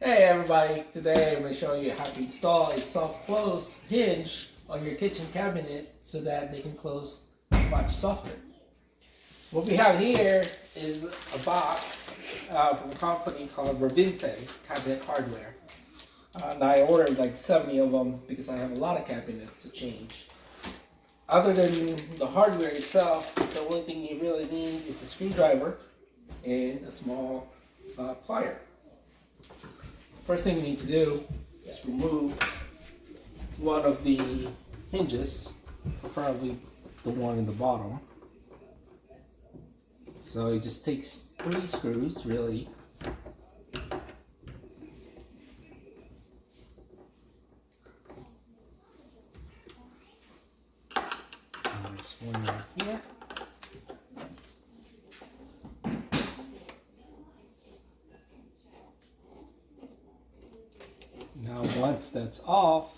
Hey everybody, today I'm going to show you how to install a soft close hinge on your kitchen cabinet so that they can close much softer. What we have here is a box from a company called Revinte Cabinet Hardware. And I ordered like 70 of them because I have a lot of cabinets to change. Other than the hardware itself, the only thing you really need is a screwdriver and a small plier. First thing we need to do is remove one of the hinges, preferably the one in the bottom. So it just takes 3 screws, really. And there's one right here. Now once that's off,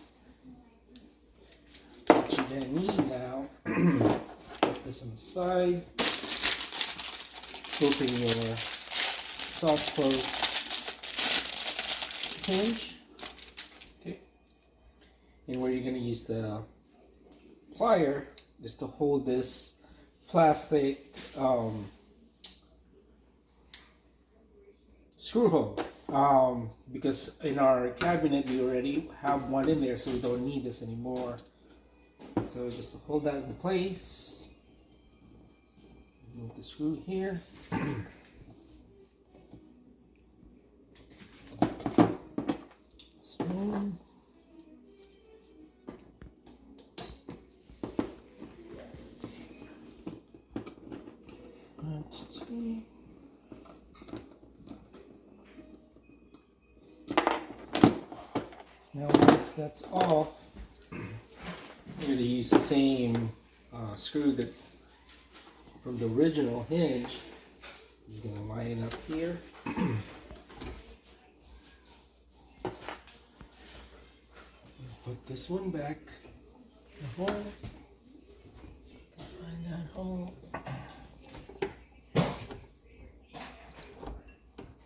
what you're going to need now, put this on the side, open your soft close hinge, okay, and where you're going to use the plier is to hold this plastic screw hole. Because in our cabinet we already have one in there, so we don't need this anymore. So just to hold that in place, move the screw here. Smooth. That's 2. Now once that's off, I'm going to use the same screw that from the original hinge. Just going to line it up here. Put this one back in the hole. Find that hole.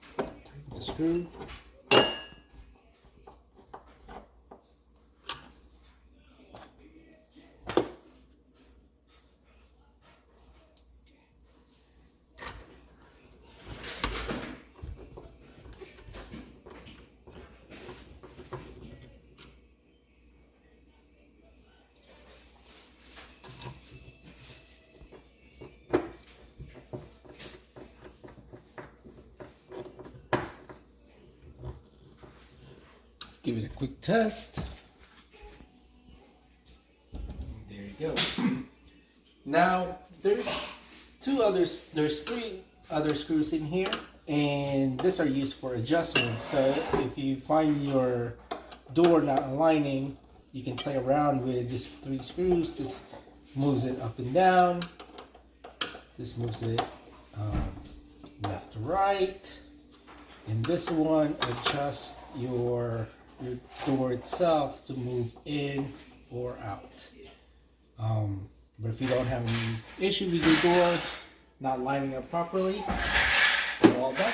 Tighten the screw. Give it a quick test. There you go. Now there's 3 other screws in here, and these are used for adjustments. So if you find your door not aligning, you can play around with these 3 screws. This moves it up and down. This moves it left to right, and this one adjusts your door itself to move in or out. But if you don't have any issue with your door not lining up properly, we're all done.